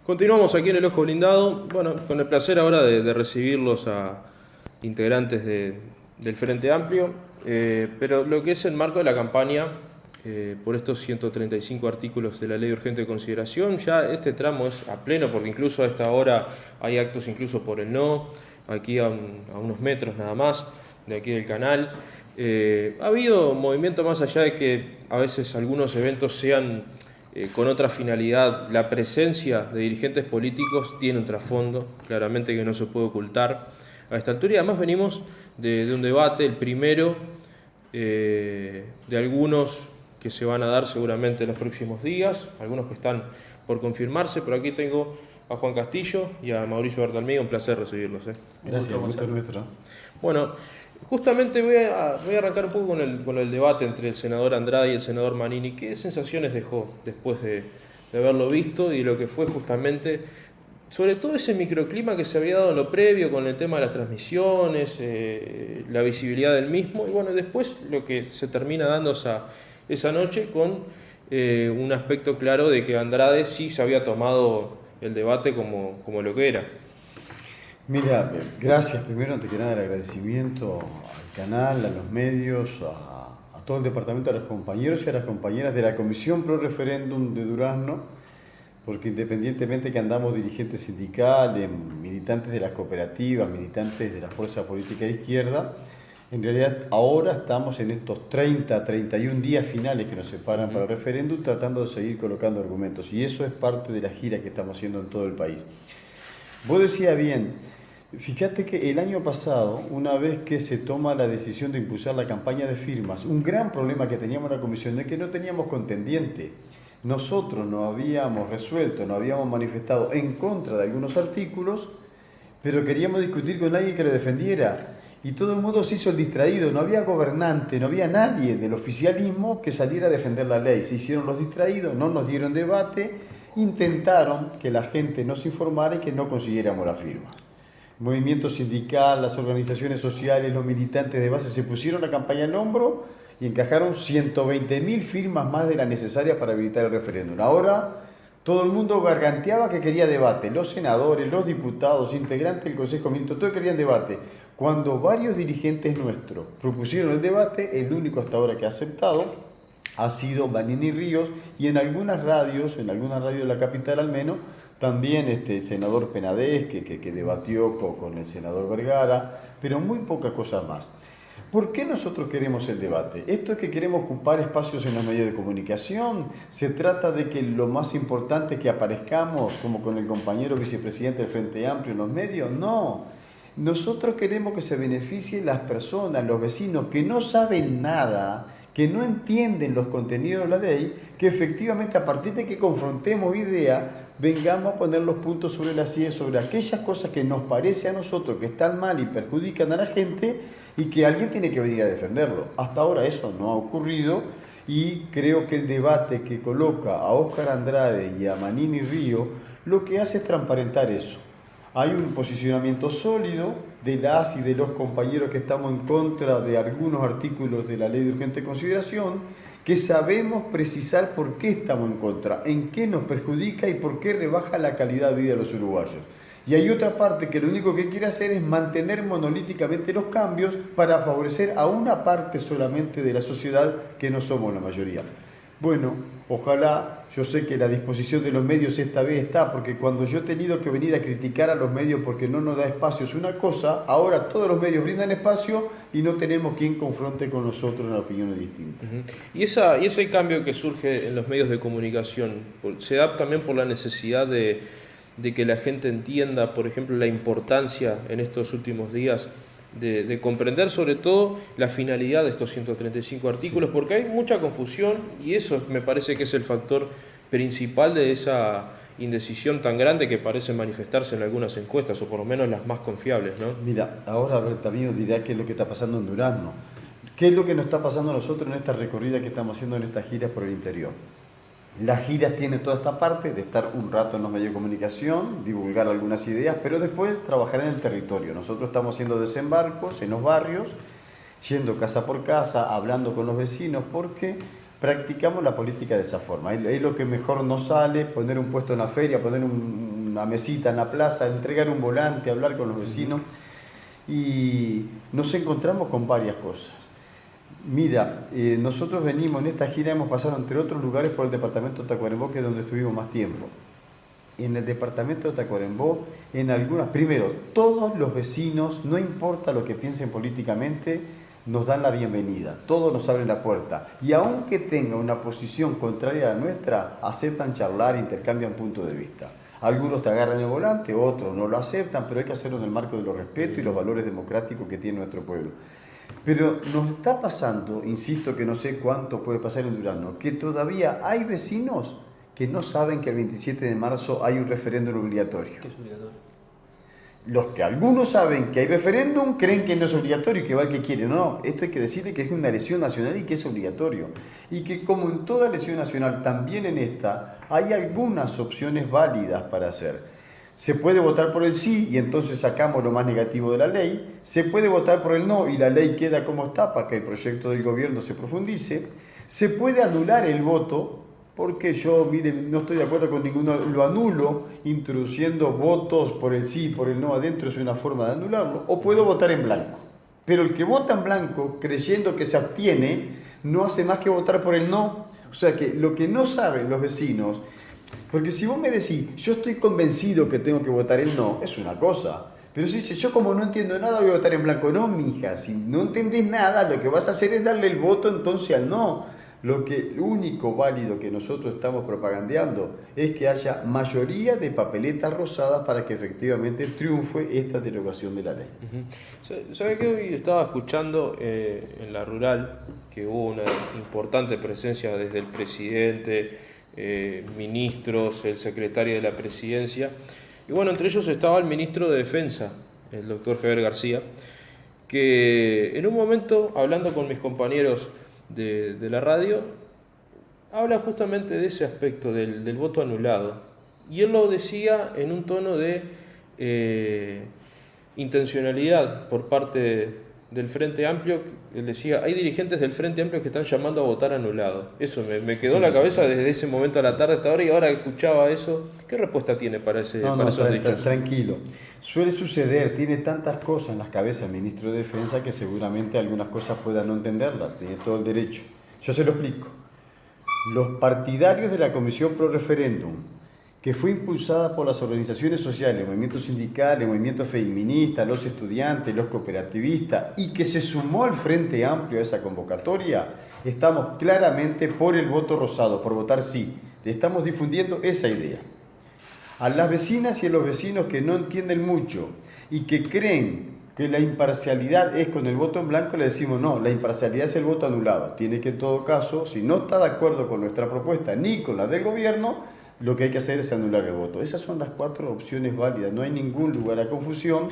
Continuamos aquí en el Ojo Blindado, bueno, con el placer ahora de recibirlos a integrantes del Frente Amplio, pero lo que es el marco de la campaña por estos 135 artículos de la Ley de Urgente Consideración, ya este tramo es a pleno, porque incluso a esta hora hay actos incluso por el no, aquí a unos metros nada más de aquí del canal. Ha habido movimiento más allá de que a veces algunos eventos sean con otra finalidad. La presencia de dirigentes políticos tiene un trasfondo, claramente que no se puede ocultar a esta altura. Y además venimos de un debate, el primero de algunos que se van a dar seguramente en los próximos días, algunos que están por confirmarse, pero aquí tengo a Juan Castillo y a Mauricio Bertalmí, un placer recibirlos. Gracias, gusto nuestro. Bueno, justamente voy a arrancar un poco con el debate entre el senador Andrade y el senador Manini. ¿Qué sensaciones dejó después de haberlo visto y de lo que fue justamente, sobre todo ese microclima que se había dado en lo previo con el tema de las transmisiones, la visibilidad del mismo, y bueno, después lo que se termina dando esa noche con un aspecto claro de que Andrade sí se había tomado el debate como lo que era? Mira, gracias primero, antes que nada, el agradecimiento al canal, a los medios, a todo el departamento, a los compañeros y a las compañeras de la Comisión Pro Referéndum de Durazno, porque independientemente que andamos dirigentes sindicales, militantes de las cooperativas, militantes de la fuerza política de izquierda, en realidad ahora estamos en estos 30, 31 días finales que nos separan para el referéndum, tratando de seguir colocando argumentos, y eso es parte de la gira que estamos haciendo en todo el país. Vos decías bien, fíjate que el año pasado, una vez que se toma la decisión de impulsar la campaña de firmas, un gran problema que teníamos en la comisión es que no teníamos contendiente. Nosotros no habíamos resuelto, no habíamos manifestado en contra de algunos artículos, pero queríamos discutir con alguien que lo defendiera. Y todo el mundo se hizo el distraído, no había gobernante, no había nadie del oficialismo que saliera a defender la ley. Se hicieron los distraídos, no nos dieron debate, intentaron que la gente nos informara y que no consiguiéramos las firmas. El movimiento sindical, las organizaciones sociales, los militantes de base se pusieron la campaña al hombro y encajaron 120.000 firmas más de la necesaria para habilitar el referéndum. Ahora todo el mundo garganteaba que quería debate, los senadores, los diputados, integrantes del Consejo de Ministros, todos querían debate. Cuando varios dirigentes nuestros propusieron el debate, el único hasta ahora que ha aceptado ha sido Manini Ríos, y en algunas radios de la capital al menos, también el senador Penades, que debatió con el senador Vergara, pero muy poca cosa más. ¿Por qué nosotros queremos el debate? Esto es que queremos ocupar espacios en los medios de comunicación. Se trata de que lo más importante es que aparezcamos, como con el compañero vicepresidente del Frente Amplio en los medios. No. Nosotros queremos que se beneficien las personas, los vecinos que no saben nada, que no entienden los contenidos de la ley, que efectivamente a partir de que confrontemos ideas, vengamos a poner los puntos sobre las IE, sobre aquellas cosas que nos parece a nosotros que están mal y perjudican a la gente, y que alguien tiene que venir a defenderlo. Hasta ahora eso no ha ocurrido, y creo que el debate que coloca a Óscar Andrade y a Manini Río lo que hace es transparentar eso. Hay un posicionamiento sólido de las y de los compañeros que estamos en contra de algunos artículos de la Ley de Urgente Consideración, que sabemos precisar por qué estamos en contra, en qué nos perjudica y por qué rebaja la calidad de vida de los uruguayos. Y hay otra parte que lo único que quiere hacer es mantener monolíticamente los cambios para favorecer a una parte solamente de la sociedad, que no somos la mayoría. Bueno, ojalá, yo sé que la disposición de los medios esta vez está, porque cuando yo he tenido que venir a criticar a los medios porque no nos da espacio es una cosa, ahora todos los medios brindan espacio y no tenemos quien confronte con nosotros en opiniones distintas. Y ese cambio que surge en los medios de comunicación, ¿se da también por la necesidad de que la gente entienda, por ejemplo, la importancia en estos últimos días de comprender sobre todo la finalidad de estos 135 artículos? Sí. Porque hay mucha confusión y eso me parece que es el factor principal de esa indecisión tan grande que parece manifestarse en algunas encuestas, o por lo menos las más confiables, ¿no? Mira, ahora también dirá qué es lo que está pasando en Durazno. ¿Qué es lo que nos está pasando a nosotros en esta recorrida que estamos haciendo en estas giras por el interior? Las giras tienen toda esta parte de estar un rato en los medios de comunicación, divulgar algunas ideas, pero después trabajar en el territorio. Nosotros estamos haciendo desembarcos en los barrios, yendo casa por casa, hablando con los vecinos, porque practicamos la política de esa forma. Es lo que mejor nos sale, poner un puesto en la feria, poner una mesita en la plaza, entregar un volante, hablar con los vecinos. Y nos encontramos con varias cosas. Mira, nosotros venimos en esta gira, hemos pasado entre otros lugares por el departamento de Tacuarembó, que es donde estuvimos más tiempo. En el departamento de Tacuarembó, primero, todos los vecinos, no importa lo que piensen políticamente, nos dan la bienvenida, todos nos abren la puerta. Y aunque tenga una posición contraria a la nuestra, aceptan charlar, intercambian puntos de vista. Algunos te agarran el volante, otros no lo aceptan, pero hay que hacerlo en el marco de los respetos y los valores democráticos que tiene nuestro pueblo. Pero nos está pasando, insisto que no sé cuánto puede pasar en Durazno, que todavía hay vecinos que no saben que el 27 de marzo hay un referéndum obligatorio. ¿Qué es obligatorio? Los que algunos saben que hay referéndum creen que no es obligatorio y que va el que quiere. No, esto hay que decirle que es una elección nacional y que es obligatorio. Y que como en toda elección nacional, también en esta, hay algunas opciones válidas para hacer. Se puede votar por el sí y entonces sacamos lo más negativo de la ley. Se puede votar por el no y la ley queda como está para que el proyecto del gobierno se profundice. Se puede anular el voto porque yo, miren, no estoy de acuerdo con ninguno, lo anulo introduciendo votos por el sí y por el no adentro, es una forma de anularlo. O puedo votar en blanco. Pero el que vota en blanco creyendo que se abstiene no hace más que votar por el no. O sea que lo que no saben los vecinos, porque si vos me decís, yo estoy convencido que tengo que votar el no, es una cosa. Pero si dices, yo como no entiendo nada voy a votar en blanco. No, mija, si no entendés nada, lo que vas a hacer es darle el voto entonces al no. Lo único válido que nosotros estamos propagandeando es que haya mayoría de papeletas rosadas para que efectivamente triunfe esta derogación de la ley. ¿Sabe que hoy estaba escuchando en la rural que hubo una importante presencia desde el presidente, ministros, el secretario de la presidencia, y bueno, entre ellos estaba el ministro de Defensa, el doctor Javier García, que en un momento, hablando con mis compañeros de la radio, habla justamente de ese aspecto del voto anulado. Y él lo decía en un tono de intencionalidad por parte del Frente Amplio. Él decía, hay dirigentes del Frente Amplio que están llamando a votar anulado. Eso me quedó en la cabeza desde ese momento a la tarde hasta ahora, y ahora que escuchaba eso, ¿qué respuesta tiene para esos dichos? Tranquilo. Suele suceder, tiene tantas cosas en las cabezas el ministro de Defensa que seguramente algunas cosas puedan no entenderlas, tiene todo el derecho. Yo se lo explico. Los partidarios de la Comisión Pro Referéndum, que fue impulsada por las organizaciones sociales, el movimiento sindical, el movimiento feminista, los estudiantes, los cooperativistas, y que se sumó al Frente Amplio a esa convocatoria, estamos claramente por el voto rosado, por votar sí. Le estamos difundiendo esa idea. A las vecinas y a los vecinos que no entienden mucho y que creen que la imparcialidad es con el voto en blanco, le decimos no, la imparcialidad es el voto anulado. Tiene que en todo caso, si no está de acuerdo con nuestra propuesta ni con la del gobierno, lo que hay que hacer es anular el voto. Esas son las 4 opciones válidas, no hay ningún lugar a confusión,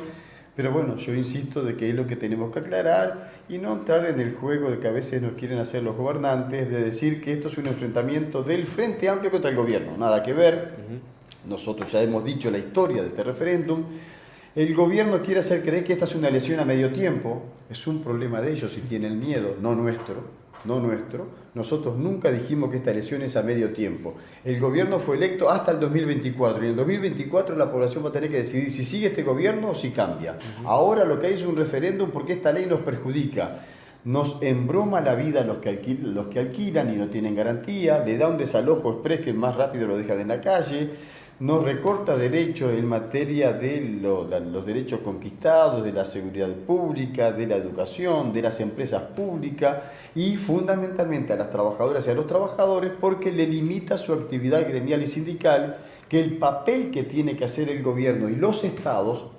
pero bueno, yo insisto de que es lo que tenemos que aclarar y no entrar en el juego de que a veces nos quieren hacer los gobernantes, de decir que esto es un enfrentamiento del Frente Amplio contra el gobierno. Nada que ver. Nosotros ya hemos dicho la historia de este referéndum. El gobierno quiere hacer creer que esta es una elección a medio tiempo. Es un problema de ellos si tienen miedo, no nuestro. Nosotros nunca dijimos que esta elección es a medio tiempo. El gobierno fue electo hasta el 2024 y en el 2024 la población va a tener que decidir si sigue este gobierno o si cambia. Ahora lo que hay es un referéndum porque esta ley nos perjudica. Nos embroma la vida a los que alquilan y no tienen garantía, le da un desalojo exprés que más rápido lo dejan en la calle, nos recorta derechos en materia de los derechos conquistados, de la seguridad pública, de la educación, de las empresas públicas y fundamentalmente a las trabajadoras y a los trabajadores porque le limita su actividad gremial y sindical, que el papel que tiene que hacer el gobierno y los estados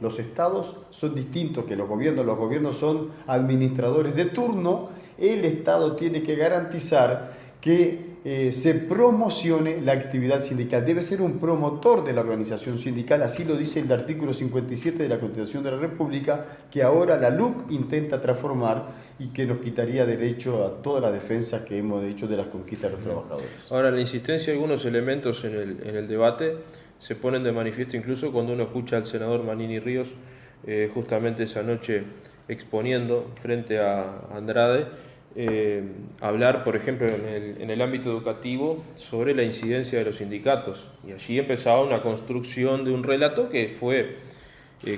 son distintos que los gobiernos son administradores de turno, el Estado tiene que garantizar que se promocione la actividad sindical. Debe ser un promotor de la organización sindical, así lo dice el artículo 57 de la Constitución de la República, que ahora la LUC intenta transformar y que nos quitaría derecho a toda la defensa que hemos hecho de las conquistas de los trabajadores. Ahora, la insistencia de algunos elementos en el debate se ponen de manifiesto incluso cuando uno escucha al senador Manini Ríos justamente esa noche exponiendo frente a Andrade, hablar, por ejemplo, en el ámbito educativo, sobre la incidencia de los sindicatos. Y allí empezaba una construcción de un relato que fue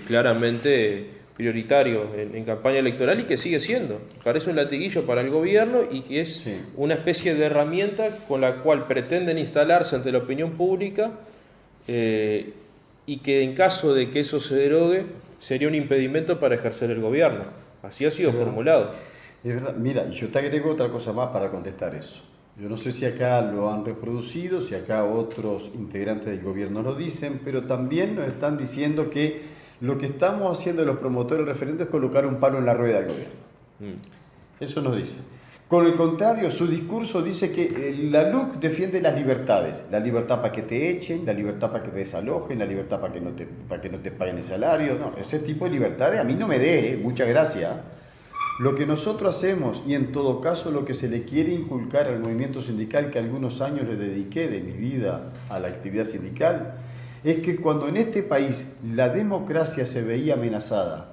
claramente prioritario en campaña electoral y que sigue siendo. Parece un latiguillo para el gobierno y que es Sí. una especie de herramienta con la cual pretenden instalarse ante la opinión pública, y que en caso de que eso se derogue sería un impedimento para ejercer el gobierno. Así ha sido Es verdad. formulado. Es verdad. Mira, yo te agrego otra cosa más para contestar eso. Yo no sé si acá lo han reproducido, si acá otros integrantes del gobierno lo dicen, pero también nos están diciendo que lo que estamos haciendo los promotores del referendo es colocar un palo en la rueda del gobierno. Eso nos dice. Con el contrario, su discurso dice que la LUC defiende las libertades. La libertad para que te echen, la libertad para que te desalojen, la libertad para que no te paguen el salario. No, ese tipo de libertades a mí no me dé, muchas gracias. Lo que nosotros hacemos, y en todo caso lo que se le quiere inculcar al movimiento sindical, que algunos años le dediqué de mi vida a la actividad sindical, es que cuando en este país la democracia se veía amenazada,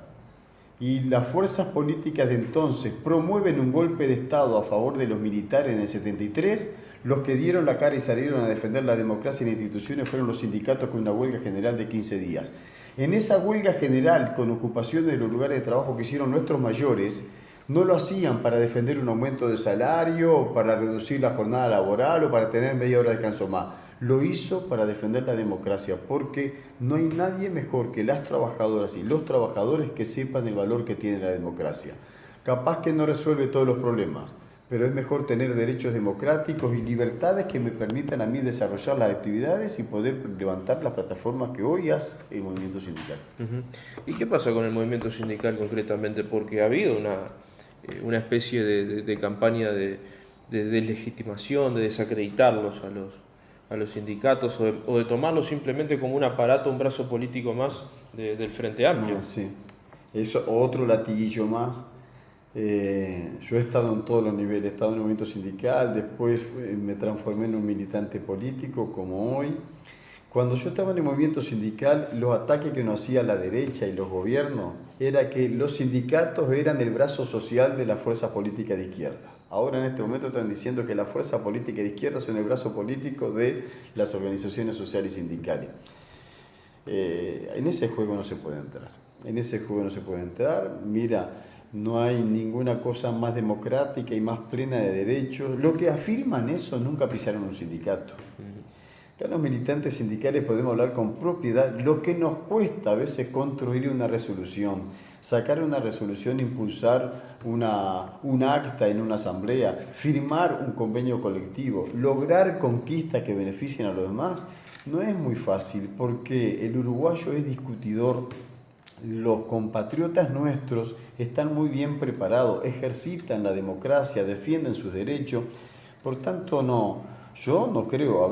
y las fuerzas políticas de entonces promueven un golpe de Estado a favor de los militares en el 73, los que dieron la cara y salieron a defender la democracia y las instituciones fueron los sindicatos con una huelga general de 15 días. En esa huelga general, con ocupación de los lugares de trabajo que hicieron nuestros mayores, no lo hacían para defender un aumento de salario, o para reducir la jornada laboral o para tener media hora de descanso más. Lo hizo para defender la democracia, porque no hay nadie mejor que las trabajadoras y los trabajadores que sepan el valor que tiene la democracia. Capaz que no resuelve todos los problemas, pero es mejor tener derechos democráticos y libertades que me permitan a mí desarrollar las actividades y poder levantar las plataformas que hoy hace el movimiento sindical. ¿Y qué pasa con el movimiento sindical concretamente? Porque ha habido una especie de campaña de deslegitimación, de desacreditarlos a los sindicatos o de tomarlos simplemente como un aparato, un brazo político más del Frente Amplio. Sí, eso otro latiguillo más. Yo he estado en todos los niveles, he estado en el movimiento sindical, después me transformé en un militante político como hoy. Cuando yo estaba en el movimiento sindical, los ataques que nos hacía la derecha y los gobiernos era que los sindicatos eran el brazo social de la fuerza política de izquierda. Ahora en este momento están diciendo que la fuerza política de izquierda son el brazo político de las organizaciones sociales y sindicales. En ese juego no se puede entrar. En ese juego no se puede entrar. Mira, no hay ninguna cosa más democrática y más plena de derechos. Los que afirman eso nunca pisaron un sindicato. Acá los militantes sindicales podemos hablar con propiedad lo que nos cuesta a veces construir una resolución, sacar una resolución, impulsar un acta en una asamblea, firmar un convenio colectivo, lograr conquistas que beneficien a los demás. No es muy fácil porque el uruguayo es discutidor. Los compatriotas nuestros están muy bien preparados, ejercitan la democracia, defienden sus derechos. Por tanto, yo no creo,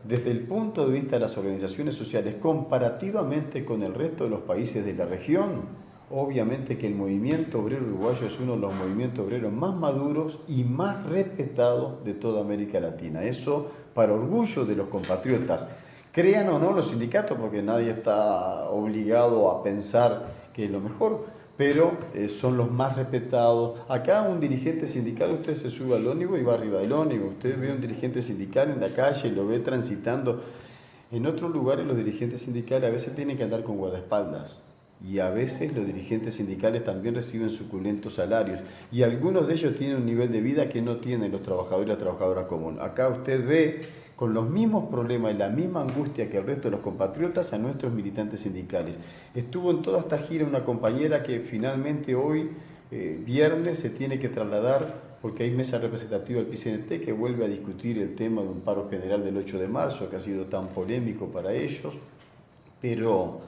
desde el punto de vista de las organizaciones sociales, comparativamente con el resto de los países de la región, obviamente que el movimiento obrero uruguayo es uno de los movimientos obreros más maduros y más respetados de toda América Latina. Eso para orgullo de los compatriotas. Crean o no los sindicatos, porque nadie está obligado a pensar que es lo mejor, pero son los más respetados. Acá un dirigente sindical, usted se sube al ómnibus y va arriba del ómnibus. Usted ve a un dirigente sindical en la calle y lo ve transitando. En otros lugares los dirigentes sindicales a veces tienen que andar con guardaespaldas. Y a veces los dirigentes sindicales también reciben suculentos salarios. Y algunos de ellos tienen un nivel de vida que no tienen los trabajadores y las trabajadoras comunes. Acá usted ve con los mismos problemas y la misma angustia que el resto de los compatriotas a nuestros militantes sindicales. Estuvo en toda esta gira una compañera que finalmente hoy, viernes, se tiene que trasladar porque hay mesa representativa del PCNT que vuelve a discutir el tema de un paro general del 8 de marzo, que ha sido tan polémico para ellos, pero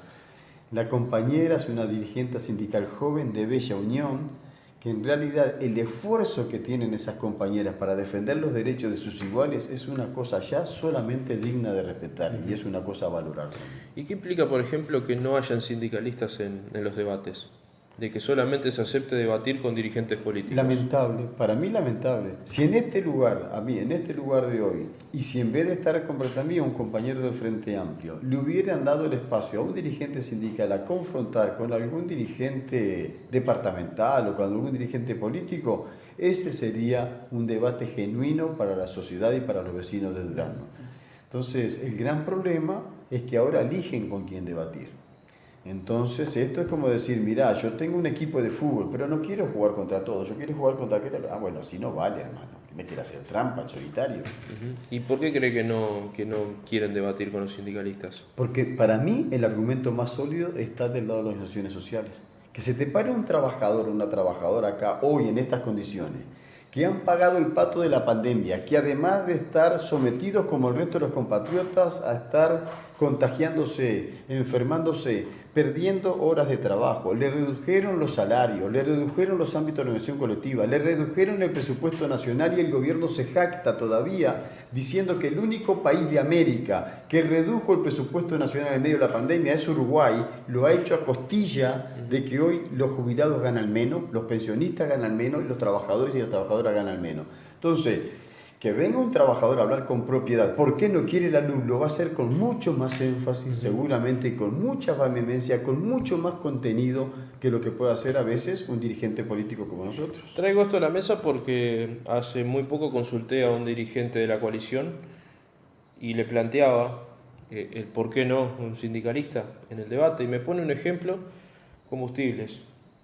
la compañera es una dirigente sindical joven de Bella Unión, que en realidad el esfuerzo que tienen esas compañeras para defender los derechos de sus iguales es una cosa ya solamente digna de respetar y es una cosa a valorar. ¿Y qué implica, por ejemplo, que no hayan sindicalistas en los debates? de que solamente se acepte debatir con dirigentes políticos. Lamentable, para mí lamentable. Si en este lugar, a mí, en este lugar de hoy, y si en vez de estar frente a mí, un compañero del Frente Amplio, le hubieran dado el espacio a un dirigente sindical a confrontar con algún dirigente departamental o con algún dirigente político, ese sería un debate genuino para la sociedad y para los vecinos de Durazno. Entonces, el gran problema es que ahora eligen con quién debatir. Entonces, esto es como decir, mira, yo tengo un equipo de fútbol, pero no quiero jugar contra todos, yo quiero jugar contra aquel. Ah, bueno, así no vale, hermano. Me quiere hacer trampa, el solitario. ¿Y por qué cree que no quieren debatir con los sindicalistas? Porque para mí el argumento más sólido está del lado de las organizaciones sociales. Que se te pare un trabajador o una trabajadora acá hoy en estas condiciones, que han pagado el pato de la pandemia, que además de estar sometidos como el resto de los compatriotas a estar contagiándose, enfermándose, perdiendo horas de trabajo, le redujeron los salarios, le redujeron los ámbitos de organización colectiva, le redujeron el presupuesto nacional y el gobierno se jacta todavía diciendo que el único país de América que redujo el presupuesto nacional en medio de la pandemia es Uruguay, lo ha hecho a costilla de que hoy los jubilados ganan menos, los pensionistas ganan menos y los trabajadores y las trabajadoras ganan menos. Entonces, que venga un trabajador a hablar con propiedad, ¿por qué no quiere la luz? Lo va a hacer con mucho más énfasis, seguramente, con mucha vehemencia, con mucho más contenido que lo que puede hacer a veces un dirigente político como nosotros. Traigo esto a la mesa porque hace muy poco consulté a un dirigente de la coalición y le planteaba el por qué no un sindicalista en el debate y me pone un ejemplo, combustibles.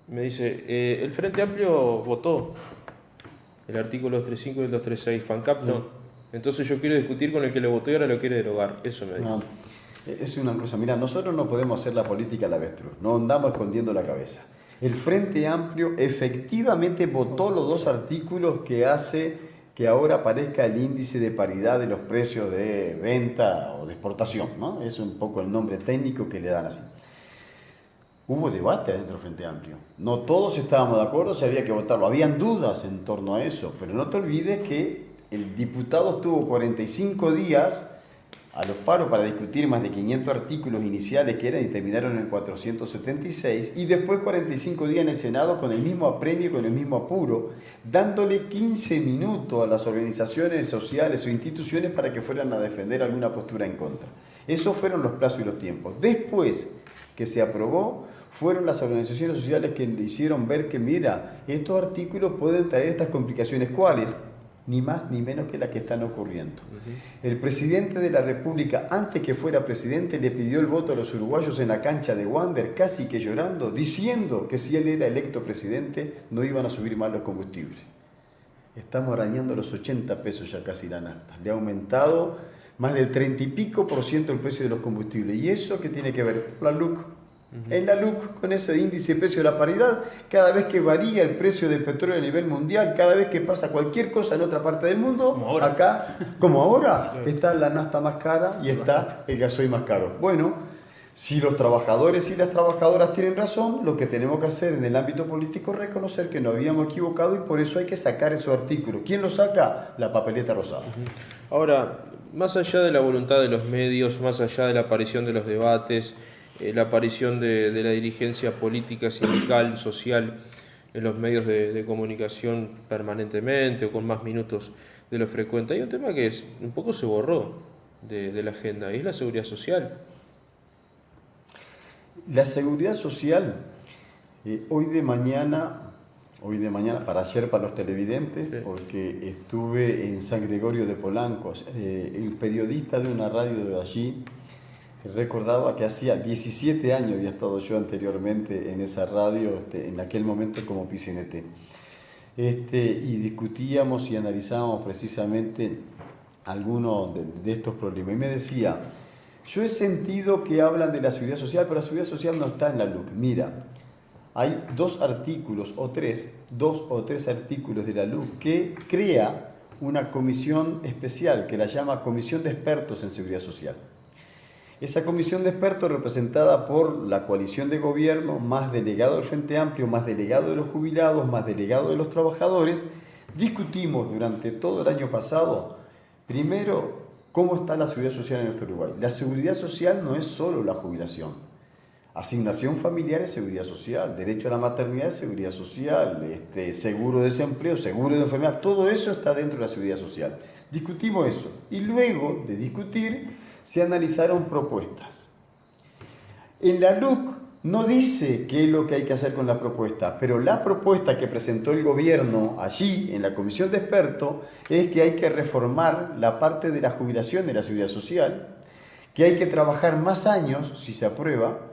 Me dice, el Frente Amplio votó el artículo 235 y el 236, FANCAP no. Entonces yo quiero discutir con el que lo votó y ahora lo quiere derogar. Eso me dijo. No, es una cosa, mira, nosotros no podemos hacer la política al avestruz, no andamos escondiendo la cabeza. El Frente Amplio efectivamente votó los dos artículos que hace que ahora aparezca el índice de paridad de los precios de venta o de exportación, ¿no? Es un poco el nombre técnico que le dan así. Hubo debate dentro del Frente Amplio. No todos estábamos de acuerdo si había que votarlo. Habían dudas en torno a eso, pero no te olvides que el diputado tuvo 45 días a los paros para discutir más de 500 artículos iniciales que eran y terminaron en 476 y después 45 días en el Senado con el mismo apremio, con el mismo apuro, dándole 15 minutos a las organizaciones sociales o instituciones para que fueran a defender alguna postura en contra. Esos fueron los plazos y los tiempos. Después que se aprobó, fueron las organizaciones sociales que le hicieron ver que, mira, estos artículos pueden traer estas complicaciones. ¿Cuáles? Ni más ni menos que las que están ocurriendo. El presidente de la República, antes que fuera presidente, le pidió el voto a los uruguayos en la cancha de Wander, casi que llorando, diciendo que si él era electo presidente, no iban a subir más los combustibles. Estamos arañando los 80 pesos ya casi la nafta. Le ha aumentado más del 30 y pico % el precio de los combustibles. ¿Y eso qué tiene que ver? La LUC. En la LUC, con ese índice de precio de la paridad, cada vez que varía el precio del petróleo a nivel mundial, cada vez que pasa cualquier cosa en otra parte del mundo, como ahora. acá, como ahora, está la nafta más cara y está el gasoil más caro. Bueno, si los trabajadores y las trabajadoras tienen razón, lo que tenemos que hacer en el ámbito político es reconocer que nos habíamos equivocado y por eso hay que sacar esos artículos. ¿Quién los saca? La papeleta rosada. Ahora, más allá de la voluntad de los medios, más allá de la aparición de los debates, la aparición de la dirigencia política, sindical, social en los medios de comunicación permanentemente o con más minutos de lo frecuente, hay un tema que un poco se borró de la agenda y es la seguridad social. La seguridad social, hoy de mañana, para ayer para los televidentes, sí, porque estuve en San Gregorio de Polancos, el periodista de una radio de allí recordaba que hacía 17 años había estado yo anteriormente en esa radio, en aquel momento como PCNT. Y discutíamos y analizábamos precisamente algunos de estos problemas. Y me decía, yo he sentido que hablan de la seguridad social, pero la seguridad social no está en la LUC. Mira, hay dos o tres artículos de la LUC que crea una comisión especial que la llama Comisión de Expertos en Seguridad Social. Esa comisión de expertos representada por la coalición de gobierno, más delegado del Frente Amplio, más delegado de los jubilados, más delegado de los trabajadores, discutimos durante todo el año pasado, primero, cómo está la seguridad social en nuestro Uruguay. La seguridad social no es solo la jubilación. Asignación familiar es seguridad social, derecho a la maternidad es seguridad social, seguro de desempleo, seguro de enfermedad, todo eso está dentro de la seguridad social. Discutimos eso y luego de discutir se analizaron propuestas. En la LUC no dice qué es lo que hay que hacer con la propuesta, pero la propuesta que presentó el gobierno allí en la comisión de expertos es que hay que reformar la parte de la jubilación de la seguridad social, que hay que trabajar más años si se aprueba,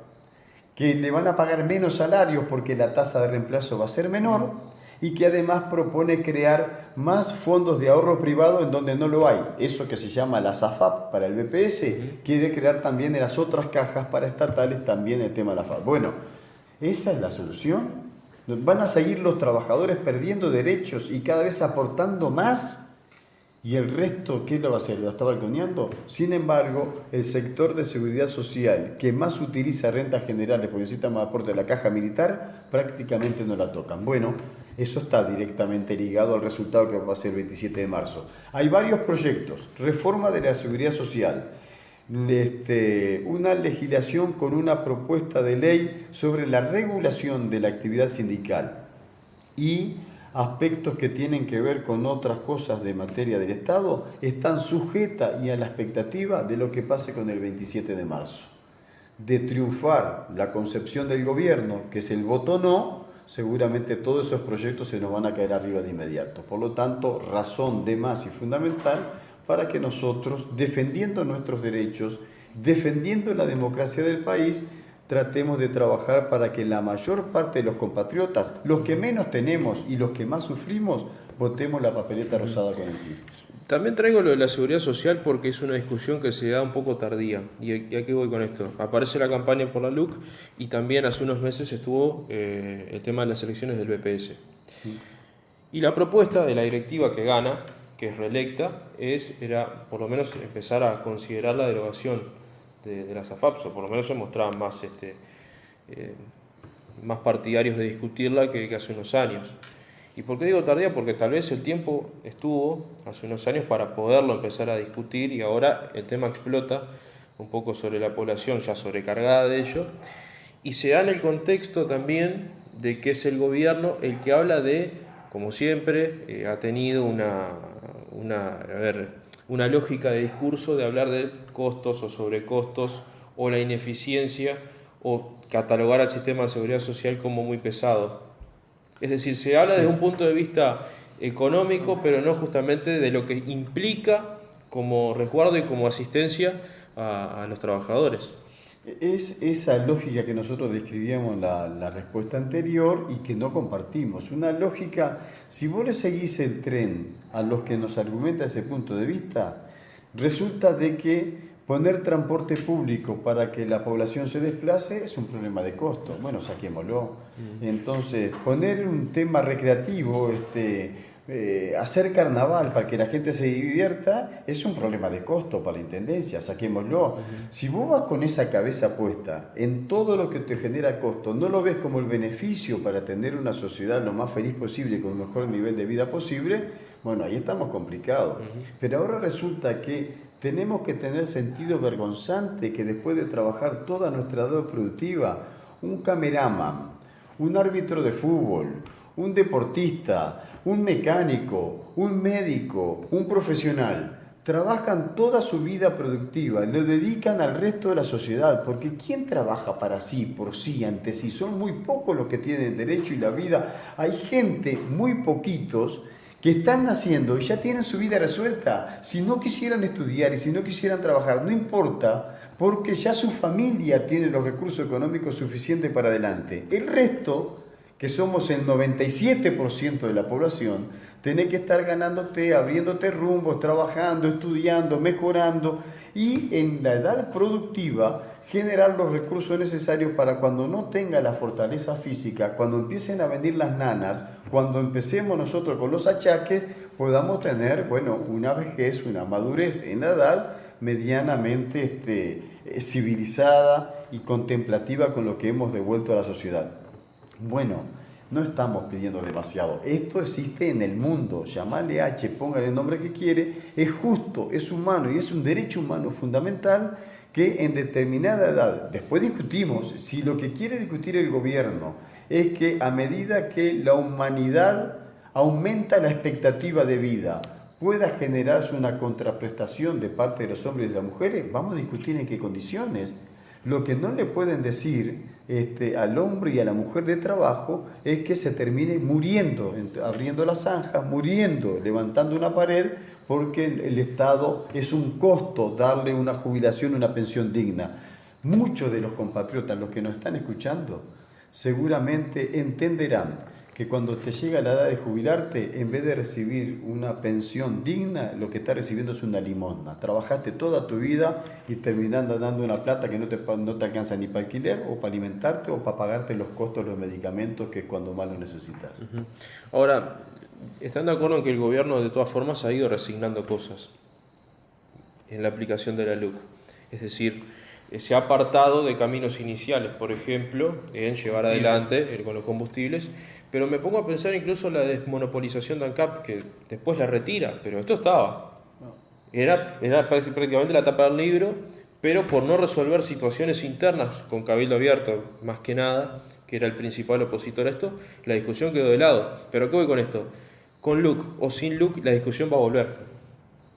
que le van a pagar menos salarios porque la tasa de reemplazo va a ser menor y que además propone crear más fondos de ahorro privado en donde no lo hay. Eso que se llama la SAFAP para el BPS, quiere crear también en las otras cajas para estatales también el tema de la FAP. Bueno, ¿esa es la solución? ¿Van a seguir los trabajadores perdiendo derechos y cada vez aportando más? ¿Y el resto qué lo va a hacer? ¿Lo está balconeando? Sin embargo, el sector de seguridad social que más utiliza rentas generales porque necesita más aporte de la caja militar, prácticamente no la tocan. Bueno, eso está directamente ligado al resultado que va a ser el 27 de marzo. Hay varios proyectos. Reforma de la seguridad social. Una legislación con una propuesta de ley sobre la regulación de la actividad sindical. Y aspectos que tienen que ver con otras cosas de materia del Estado están sujetas y a la expectativa de lo que pase con el 27 de marzo. De triunfar la concepción del gobierno, que es el voto no, seguramente todos esos proyectos se nos van a caer arriba de inmediato. Por lo tanto, razón de más y fundamental para que nosotros, defendiendo nuestros derechos, defendiendo la democracia del país, tratemos de trabajar para que la mayor parte de los compatriotas, los que menos tenemos y los que más sufrimos, votemos la papeleta rosada con el sí. También traigo lo de la seguridad social porque es una discusión que se da un poco tardía. ¿Y a qué voy con esto? Aparece la campaña por la LUC y también hace unos meses estuvo el tema de las elecciones del BPS. Sí. Y la propuesta de la directiva que gana, que es reelecta, era por lo menos empezar a considerar la derogación de las AFAPs, o por lo menos se mostraban más, más partidarios de discutirla que hace unos años. ¿Y por qué digo tardía? Porque tal vez el tiempo estuvo hace unos años para poderlo empezar a discutir y ahora el tema explota un poco sobre la población ya sobrecargada de ello y se da en el contexto también de que es el gobierno el que habla de, como siempre, ha tenido una lógica de discurso de hablar de costos o sobrecostos o la ineficiencia o catalogar al sistema de seguridad social como muy pesado. Es decir, se habla desde un punto de vista económico, pero no justamente de lo que implica como resguardo y como asistencia a los trabajadores. Es esa lógica que nosotros describíamos en la respuesta anterior y que no compartimos. Una lógica, si vos le seguís el tren a los que nos argumenta ese punto de vista, resulta de que poner transporte público para que la población se desplace es un problema de costo. Bueno, saquémoslo. Entonces, poner un tema recreativo, hacer carnaval para que la gente se divierta es un problema de costo para la intendencia, saquémoslo. Si vos vas con esa cabeza puesta en todo lo que te genera costo, no lo ves como el beneficio para tener una sociedad lo más feliz posible con el mejor nivel de vida posible, bueno, ahí estamos complicados. Pero ahora resulta que tenemos que tener sentido vergonzante que después de trabajar toda nuestra edad productiva, un cameraman, un árbitro de fútbol, un deportista, un mecánico, un médico, un profesional, trabajan toda su vida productiva, lo dedican al resto de la sociedad, porque ¿quién trabaja para sí, por sí, ante sí? Son muy pocos los que tienen derecho y la vida. Hay gente, muy poquitos, que están naciendo y ya tienen su vida resuelta. Si no quisieran estudiar y si no quisieran trabajar, no importa, porque ya su familia tiene los recursos económicos suficientes para adelante. El resto, que somos el 97% de la población, tenés que estar ganándote, abriéndote rumbos, trabajando, estudiando, mejorando y en la edad productiva generar los recursos necesarios para cuando no tenga la fortaleza física, cuando empiecen a venir las nanas, cuando empecemos nosotros con los achaques, podamos tener, bueno, una vejez, una madurez en la edad medianamente civilizada y contemplativa con lo que hemos devuelto a la sociedad. Bueno, no estamos pidiendo demasiado. Esto existe en el mundo. Llamale H, póngale el nombre que quiere. Es justo, es humano y es un derecho humano fundamental que en determinada edad, después discutimos, si lo que quiere discutir el gobierno es que a medida que la humanidad aumenta la expectativa de vida, pueda generarse una contraprestación de parte de los hombres y de las mujeres, vamos a discutir en qué condiciones. Lo que no le pueden decir al hombre y a la mujer de trabajo es que se termine muriendo, abriendo la zanja, muriendo, levantando una pared, porque el Estado es un costo darle una jubilación, una pensión digna. Muchos de los compatriotas, los que nos están escuchando, seguramente entenderán que cuando te llega la edad de jubilarte, en vez de recibir una pensión digna, lo que estás recibiendo es una limosna. Trabajaste toda tu vida y terminando dando una plata que no te alcanza ni para alquiler, o para alimentarte, o para pagarte los costos de los medicamentos, que es cuando más lo necesitas. Ahora, ¿están de acuerdo en que el gobierno de todas formas ha ido resignando cosas en la aplicación de la LUC? Es decir, se ha apartado de caminos iniciales, por ejemplo, en llevar adelante con los combustibles, pero me pongo a pensar incluso la desmonopolización de ANCAP, que después la retira, pero esto estaba. Era prácticamente la tapa del libro, pero por no resolver situaciones internas con Cabildo Abierto, más que nada, que era el principal opositor a esto, la discusión quedó de lado. ¿Pero qué voy con esto? Con LUC o sin LUC, la discusión va a volver.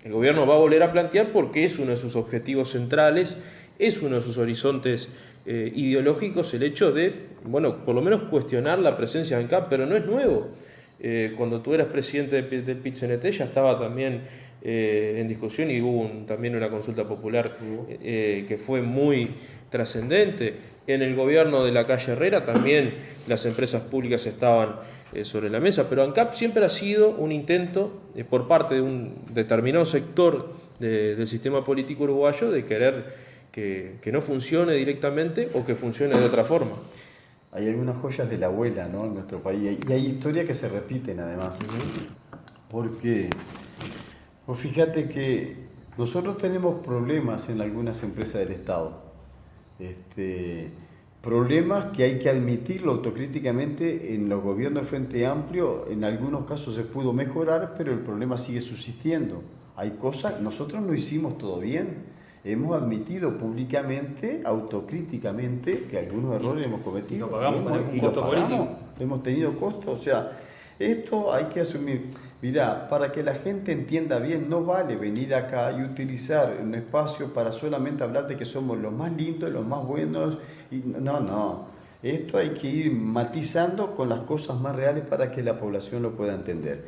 El gobierno va a volver a plantear porque es uno de sus objetivos centrales, es uno de sus horizontes ideológicos el hecho de, bueno, por lo menos cuestionar la presencia de ANCAP, pero no es nuevo. Cuando tú eras presidente del PIT-CNT ya estaba también en discusión y hubo también una consulta popular que fue muy trascendente. En el gobierno de la calle Herrera también las empresas públicas estaban sobre la mesa, pero ANCAP siempre ha sido un intento por parte de un determinado sector del sistema político uruguayo de querer que no funcione directamente o que funcione de otra forma. Hay algunas joyas de la abuela, ¿no?, en nuestro país, y hay historias que se repiten además. Porque, pues fíjate que nosotros tenemos problemas en algunas empresas del Estado. Problemas que hay que admitirlo autocríticamente. En los gobiernos de Frente Amplio, en algunos casos se pudo mejorar, pero el problema sigue subsistiendo. Hay cosas, nosotros no hicimos todo bien. Hemos admitido públicamente, autocríticamente, que algunos errores hemos cometido. Lo pagamos con algún costo político. Hemos tenido costos. O sea, esto hay que asumir. Mirá, para que la gente entienda bien, no vale venir acá y utilizar un espacio para solamente hablar de que somos los más lindos, los más buenos. No. Esto hay que ir matizando con las cosas más reales para que la población lo pueda entender.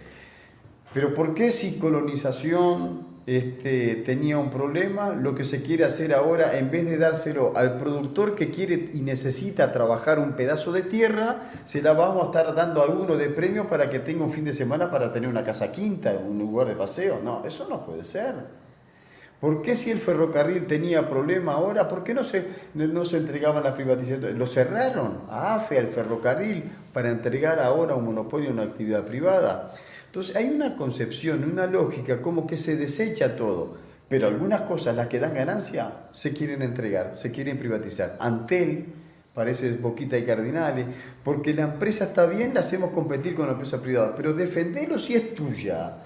Pero ¿por qué si colonización tenía un problema? Lo que se quiere hacer ahora, en vez de dárselo al productor que quiere y necesita trabajar un pedazo de tierra, se la vamos a estar dando a uno de premio para que tenga un fin de semana para tener una casa quinta, un lugar de paseo. No, eso no puede ser. ¿Por qué si el ferrocarril tenía problema ahora? ¿Por qué no se entregaban las privatizaciones? Lo cerraron a AFE, al ferrocarril, para entregar ahora un monopolio a una actividad privada. Entonces hay una concepción, una lógica, como que se desecha todo, pero algunas cosas, las que dan ganancia, se quieren entregar, se quieren privatizar. Antel, parece Boquita y Cardinales, porque la empresa está bien, la hacemos competir con la empresa privada, pero defenderlo si es tuya.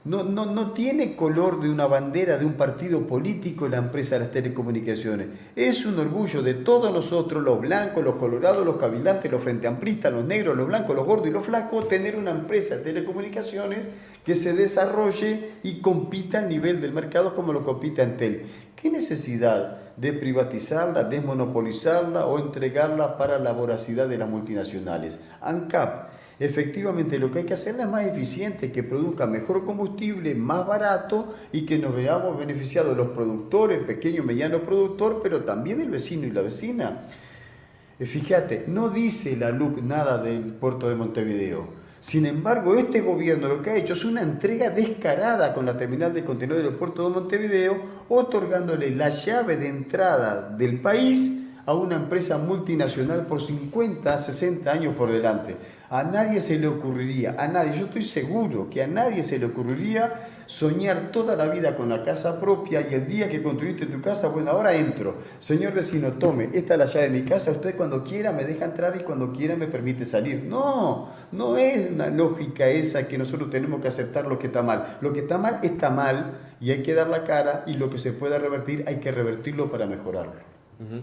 No tiene color de una bandera de un partido político la empresa de las telecomunicaciones. Es un orgullo de todos nosotros, los blancos, los colorados, los cavilantes, los frenteampristas, los negros, los blancos, los gordos y los flacos, tener una empresa de telecomunicaciones que se desarrolle y compita al nivel del mercado como lo compite Antel. ¿Qué necesidad de privatizarla, desmonopolizarla o entregarla para la voracidad de las multinacionales? ANCAP, efectivamente lo que hay que hacer es más eficiente, que produzca mejor combustible, más barato, y que nos veamos beneficiados los productores, pequeño y mediano productor, pero también el vecino y la vecina. Fíjate, no dice la LUC nada del puerto de Montevideo. Sin embargo, este gobierno lo que ha hecho es una entrega descarada con la terminal de contenedores del puerto de Montevideo, otorgándole la llave de entrada del país a una empresa multinacional por 50, 60 años por delante. A nadie se le ocurriría, yo estoy seguro que a nadie se le ocurriría soñar toda la vida con la casa propia y el día que construiste tu casa, bueno, ahora entro. Señor vecino, tome, esta es la llave de mi casa, usted cuando quiera me deja entrar y cuando quiera me permite salir. No, no es una lógica esa que nosotros tenemos que aceptar lo que está mal. Lo que está mal y hay que dar la cara, y lo que se pueda revertir hay que revertirlo para mejorarlo. Ujú.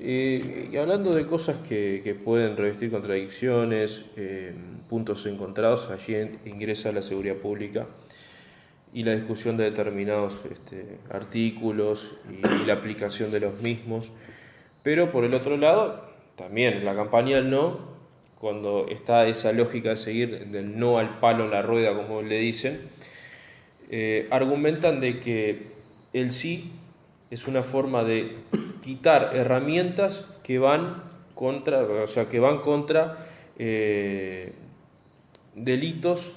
Y hablando de cosas que pueden revestir contradicciones, puntos encontrados, allí ingresa la seguridad pública y la discusión de determinados artículos y la aplicación de los mismos. Pero por el otro lado, también la campaña del no, cuando está esa lógica de seguir del no al palo en la rueda, como le dicen, argumentan de que el sí es una forma de quitar herramientas que van contra, delitos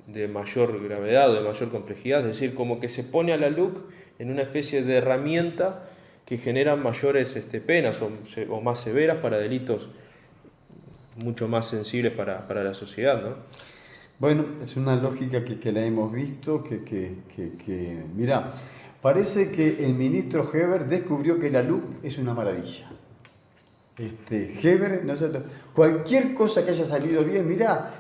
de mayor gravedad o de mayor complejidad, es decir, como que se pone a la LUC en una especie de herramienta que genera mayores penas o más severas para delitos mucho más sensibles para la sociedad, ¿no? Bueno, es una lógica que la hemos visto, mira, parece que el ministro Heber descubrió que la LUC es una maravilla. Heber, cualquier cosa que haya salido bien, mirá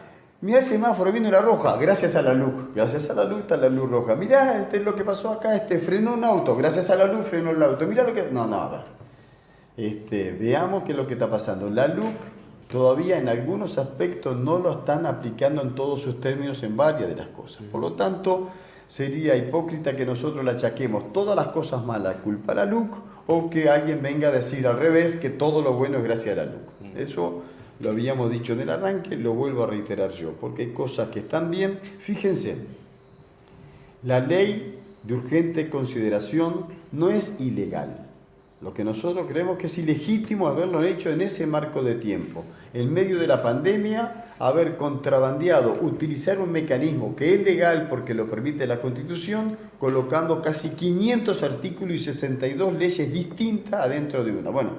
el semáforo, viene la roja, gracias a la LUC está la luz roja. Mirá lo que pasó acá, frenó un auto, gracias a la LUC frenó el auto. Mirá lo que... No, a ver. Veamos qué es lo que está pasando. La LUC todavía en algunos aspectos no lo están aplicando en todos sus términos en varias de las cosas. Por lo tanto, sería hipócrita que nosotros le achaquemos todas las cosas malas culpa a la LUC, o que alguien venga a decir al revés que todo lo bueno es gracias a la LUC. Eso lo habíamos dicho en el arranque, lo vuelvo a reiterar yo, porque hay cosas que están bien. Fíjense, la ley de urgente consideración no es ilegal. Lo que nosotros creemos que es ilegítimo haberlo hecho en ese marco de tiempo, en medio de la pandemia, haber contrabandeado, utilizar un mecanismo que es legal porque lo permite la Constitución, colocando casi 500 artículos y 62 leyes distintas adentro de una. Bueno,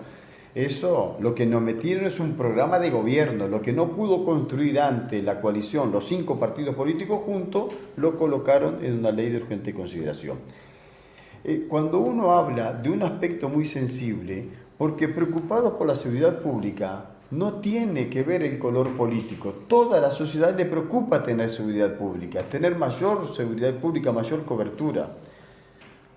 eso, lo que nos metieron es un programa de gobierno, lo que no pudo construir antes la coalición, los 5 partidos políticos juntos, lo colocaron en una ley de urgente consideración. Cuando uno habla de un aspecto muy sensible, porque preocupados por la seguridad pública, no tiene que ver el color político. Toda la sociedad le preocupa tener seguridad pública, tener mayor seguridad pública, mayor cobertura.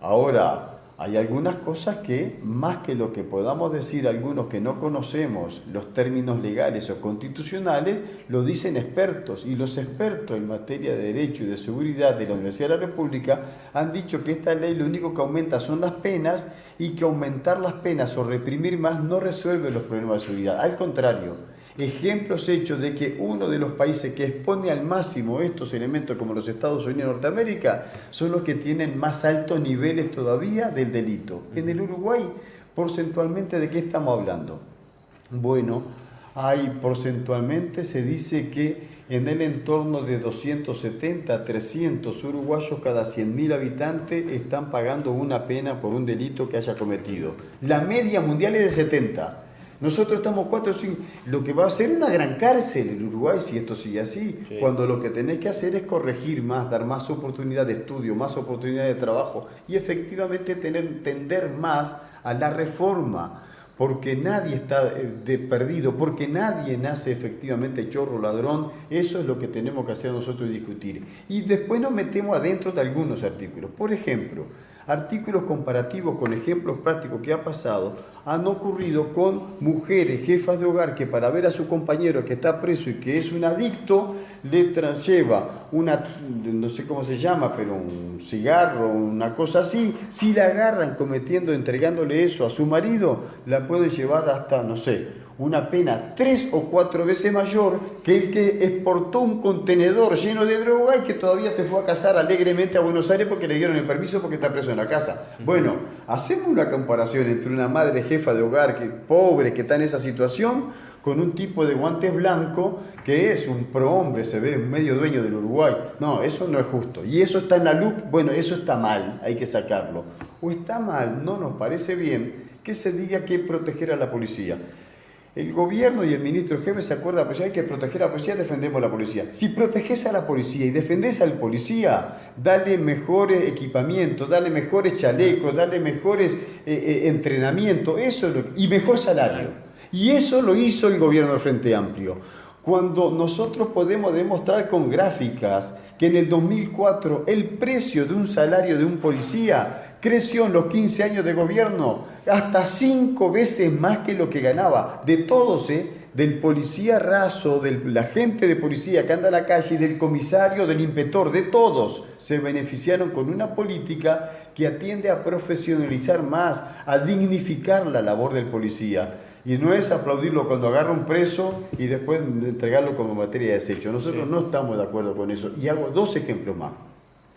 Ahora, hay algunas cosas que, más que lo que podamos decir algunos que no conocemos los términos legales o constitucionales, lo dicen expertos, y los expertos en materia de derecho y de seguridad de la Universidad de la República han dicho que esta ley lo único que aumenta son las penas, y que aumentar las penas o reprimir más no resuelve los problemas de seguridad. Al contrario, ejemplos hechos de que uno de los países que expone al máximo estos elementos, como los Estados Unidos de Norteamérica, son los que tienen más altos niveles todavía del delito. En el Uruguay, porcentualmente, ¿de qué estamos hablando? Bueno, porcentualmente se dice que en el entorno de 270 a 300 uruguayos cada 100.000 habitantes están pagando una pena por un delito que haya cometido. La media mundial es de 70. Nosotros estamos 4 o 5, lo que va a ser una gran cárcel en Uruguay si esto sigue así, sí. Cuando lo que tenés que hacer es corregir más, dar más oportunidad de estudio, más oportunidad de trabajo, y efectivamente tender más a la reforma, porque nadie está perdido, porque nadie nace efectivamente chorro, ladrón. Eso es lo que tenemos que hacer nosotros y discutir. Y después nos metemos adentro de algunos artículos. Por ejemplo, artículos comparativos con ejemplos prácticos que ha pasado han ocurrido con mujeres, jefas de hogar, que para ver a su compañero que está preso y que es un adicto, le lleva no sé cómo se llama, pero un cigarro, una cosa así. Si la agarran entregándole eso a su marido, la pueden llevar hasta, no sé, una pena 3 o 4 veces mayor que el que exportó un contenedor lleno de droga y que todavía se fue a casar alegremente a Buenos Aires porque le dieron el permiso porque está preso en la casa. Bueno, hacemos una comparación entre una madre jefa de hogar pobre que está en esa situación con un tipo de guantes blancos que es un prohombre, se ve, un medio dueño del Uruguay. No, eso no es justo. Y eso está en la LUC. Bueno, eso está mal, hay que sacarlo. O está mal, no nos parece bien que se diga que proteger a la policía. El gobierno y el ministro jefe se acuerdan, pues hay que proteger a la policía, defendemos a la policía. Si proteges a la policía y defendés al policía, dale mejores equipamientos, dale mejores chalecos, dale mejores entrenamientos, y mejor salario. Y eso lo hizo el gobierno del Frente Amplio. Cuando nosotros podemos demostrar con gráficas que en el 2004 el precio de un salario de un policía creció en los 15 años de gobierno hasta 5 veces más que lo que ganaba. De todos, del policía raso, del agente de policía que anda a la calle, del comisario, del inspector, de todos se beneficiaron con una política que atiende a profesionalizar más, a dignificar la labor del policía. Y no es aplaudirlo cuando agarra un preso y después entregarlo como materia de desecho. Nosotros no estamos de acuerdo con eso. Y hago 2 ejemplos más.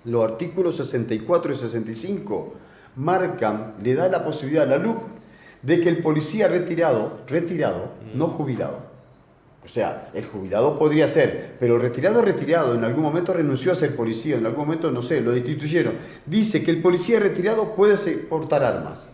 Los artículos 64 y 65 marcan, le da la posibilidad a la LUC de que el policía retirado, no jubilado. O sea, el jubilado podría ser, pero retirado, en algún momento renunció a ser policía, en algún momento, no sé, lo destituyeron. Dice que el policía retirado puede portar armas.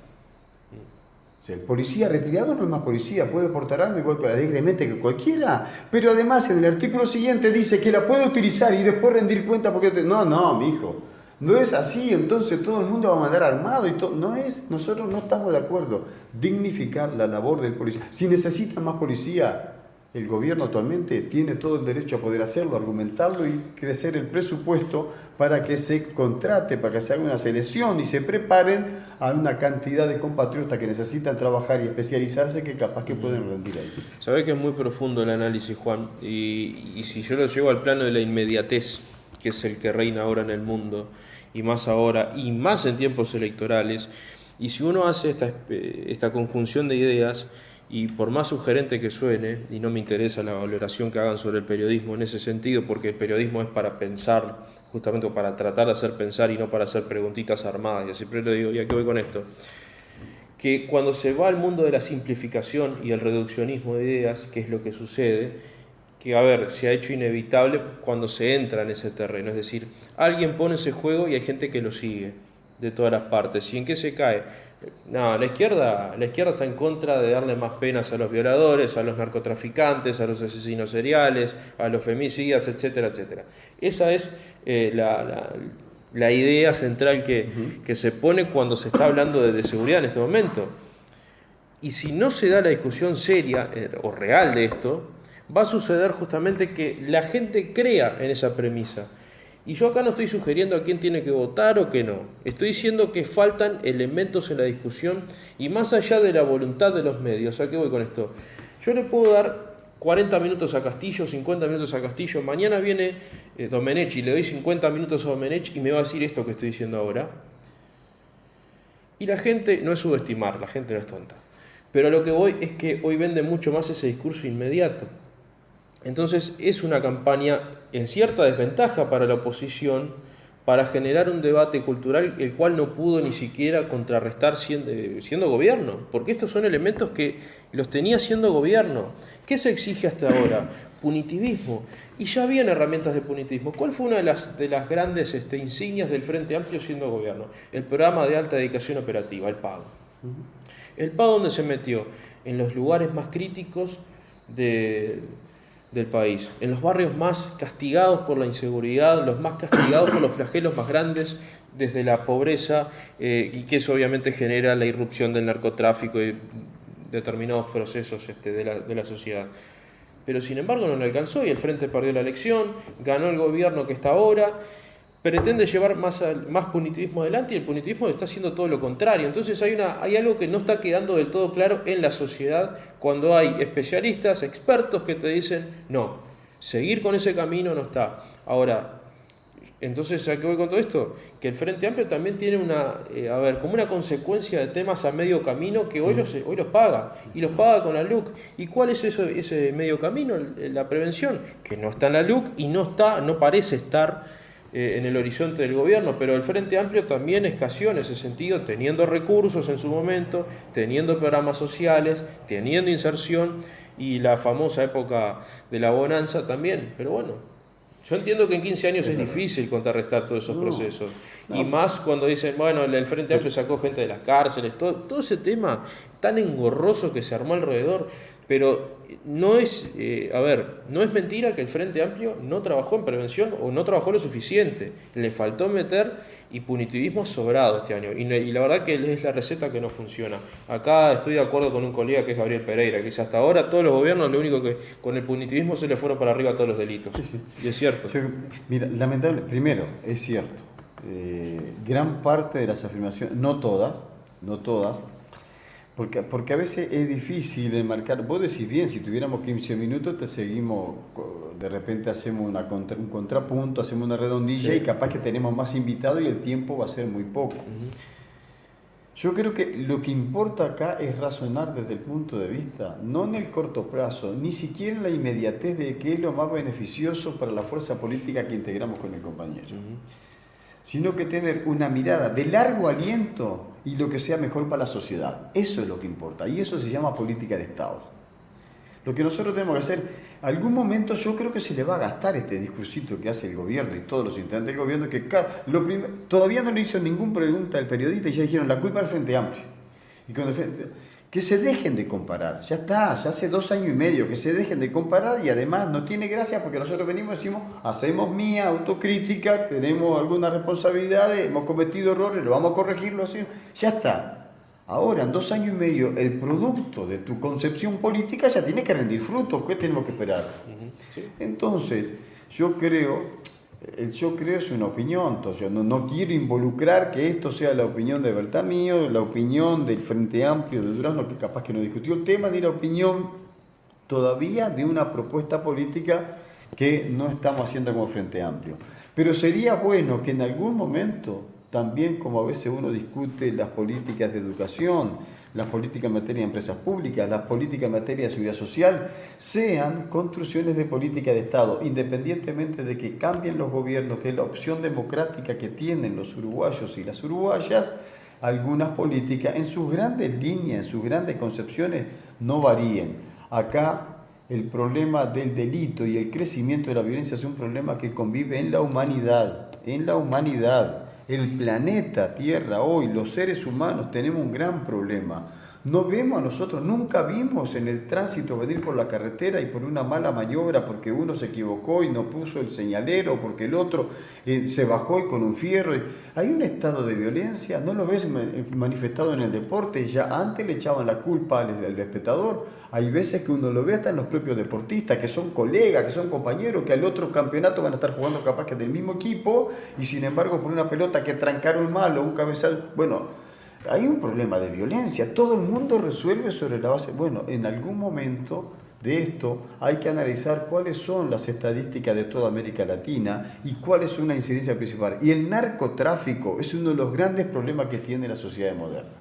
O sea, el policía retirado no es más policía, puede portar arma igual que alegremente que cualquiera, pero además en el artículo siguiente dice que la puede utilizar y después rendir cuenta porque... No, mijo, no es así, entonces todo el mundo va a mandar armado y todo. No es, nosotros no estamos de acuerdo. Dignificar la labor del policía. Si necesitan más policía, el gobierno actualmente tiene todo el derecho a poder hacerlo, argumentarlo y crecer el presupuesto para que se contrate, para que se haga una selección y se preparen a una cantidad de compatriotas que necesitan trabajar y especializarse que capaz que pueden rendir ahí. Sabés que es muy profundo el análisis, Juan, y si yo lo llevo al plano de la inmediatez, que es el que reina ahora en el mundo, y más ahora, y más en tiempos electorales, y si uno hace esta conjunción de ideas, y por más sugerente que suene, y no me interesa la valoración que hagan sobre el periodismo en ese sentido, porque el periodismo es para pensar, justamente para tratar de hacer pensar y no para hacer preguntitas armadas, y siempre le digo, ¿y a qué voy con esto? Que cuando se va al mundo de la simplificación y el reduccionismo de ideas, que es lo que sucede, que a ver, se ha hecho inevitable cuando se entra en ese terreno, es decir, alguien pone ese juego y hay gente que lo sigue de todas las partes. ¿Y en qué se cae? No, la izquierda está en contra de darle más penas a los violadores, a los narcotraficantes, a los asesinos seriales, a los femicidas, etcétera, etcétera. Esa es la idea central que se pone cuando se está hablando de seguridad en este momento. Y si no se da la discusión seria o real de esto, va a suceder justamente que la gente crea en esa premisa. Y yo acá no estoy sugiriendo a quién tiene que votar o qué no. Estoy diciendo que faltan elementos en la discusión y más allá de la voluntad de los medios. ¿A qué voy con esto? Yo le puedo dar 40 minutos a Castillo, 50 minutos a Castillo. Mañana viene Domenech y le doy 50 minutos a Domenech y me va a decir esto que estoy diciendo ahora. Y la gente no es subestimar, la gente no es tonta. Pero a lo que voy es que hoy vende mucho más ese discurso inmediato. Entonces es una campaña en cierta desventaja para la oposición para generar un debate cultural el cual no pudo ni siquiera contrarrestar siendo gobierno, porque estos son elementos que los tenía siendo gobierno. ¿Qué se exige hasta ahora? Punitivismo. Y ya habían herramientas de punitivismo. ¿Cuál fue una de las grandes insignias del Frente Amplio siendo gobierno? El programa de alta dedicación operativa, el PAO. ¿El PAO dónde se metió? En los lugares más críticos del país, en los barrios más castigados por la inseguridad, los más castigados por los flagelos más grandes, desde la pobreza, y que eso obviamente genera la irrupción del narcotráfico y determinados procesos de la sociedad. Pero sin embargo no le alcanzó y el Frente perdió la elección, ganó el gobierno que está ahora, pretende llevar más punitivismo adelante y el punitivismo está haciendo todo lo contrario. Entonces hay algo que no está quedando del todo claro en la sociedad cuando hay especialistas, expertos que te dicen no, seguir con ese camino no está. Ahora, entonces, ¿a qué voy con todo esto? Que el Frente Amplio también tiene como una consecuencia de temas a medio camino que hoy los paga, y los paga con la LUC. ¿Y cuál es ese medio camino? La prevención, que no está en la LUC y no parece estar en el horizonte del gobierno, pero el Frente Amplio también escaseó en ese sentido, teniendo recursos en su momento, teniendo programas sociales, teniendo inserción y la famosa época de la bonanza también. Pero bueno, yo entiendo que en 15 años es difícil contrarrestar todos esos procesos. Y más cuando dicen, bueno, el Frente Amplio sacó gente de las cárceles, todo ese tema tan engorroso que se armó alrededor. Pero no es, no es mentira que el Frente Amplio no trabajó en prevención o no trabajó lo suficiente. Le faltó meter y punitivismo sobrado este año. Y la verdad que es la receta que no funciona. Acá estoy de acuerdo con un colega que es Gabriel Pereira, que dice hasta ahora todos los gobiernos lo único que con el punitivismo se le fueron para arriba a todos los delitos. Sí, sí. Y es cierto. Mira, lamentable, primero, es cierto. Gran parte de las afirmaciones, no todas, porque a veces es difícil enmarcar. Vos decís bien, si tuviéramos 15 minutos te seguimos, de repente hacemos un contrapunto, hacemos una redondilla, sí, y capaz que tenemos más invitados y el tiempo va a ser muy poco. Yo creo que lo que importa acá es razonar desde el punto de vista, no en el corto plazo, ni siquiera en la inmediatez de qué es lo más beneficioso para la fuerza política que integramos con el compañero. Sino que tener una mirada de largo aliento y lo que sea mejor para la sociedad. Eso es lo que importa, y eso se llama política de Estado. Lo que nosotros tenemos que hacer, algún momento yo creo que se le va a gastar este discursito que hace el gobierno y todos los integrantes del gobierno, que todavía no le hizo ninguna pregunta al periodista y ya dijeron la culpa del Frente Amplio. Y con el que se dejen de comparar, ya está, ya hace 2 años y medio, que se dejen de comparar, y además no tiene gracia porque nosotros venimos y decimos, hacemos mía autocrítica, tenemos algunas responsabilidades, hemos cometido errores, lo vamos a corregir, lo hacemos, ya está. Ahora, en 2 años y medio, el producto de tu concepción política ya tiene que rendir frutos. ¿Qué tenemos que esperar? Sí. Entonces, yo creo es una opinión. Entonces, yo no quiero involucrar que esto sea la opinión de Bertamío, la opinión del Frente Amplio de Durazno, que capaz que no discutió el tema, ni la opinión todavía de una propuesta política que no estamos haciendo como Frente Amplio. Pero sería bueno que en algún momento, también como a veces uno discute las políticas de educación, las políticas en materia de empresas públicas, las políticas en materia de seguridad social, sean construcciones de política de Estado, independientemente de que cambien los gobiernos, que es la opción democrática que tienen los uruguayos y las uruguayas, algunas políticas en sus grandes líneas, en sus grandes concepciones, no varíen. Acá el problema del delito y el crecimiento de la violencia es un problema que convive en la humanidad, El planeta Tierra hoy, los seres humanos, tenemos un gran problema. No vemos a nosotros, nunca vimos en el tránsito venir por la carretera y por una mala maniobra porque uno se equivocó y no puso el señalero, porque el otro se bajó y con un fierro. Hay un estado de violencia, no lo ves manifestado en el deporte, ya antes le echaban la culpa al espectador. Hay veces que uno lo ve hasta en los propios deportistas, que son colegas, que son compañeros, que al otro campeonato van a estar jugando capaz que del mismo equipo y sin embargo por una pelota que trancaron mal o un cabezazo, bueno, hay un problema de violencia, todo el mundo resuelve sobre la base. Bueno, en algún momento de esto hay que analizar cuáles son las estadísticas de toda América Latina y cuál es una incidencia principal. Y el narcotráfico es uno de los grandes problemas que tiene la sociedad moderna.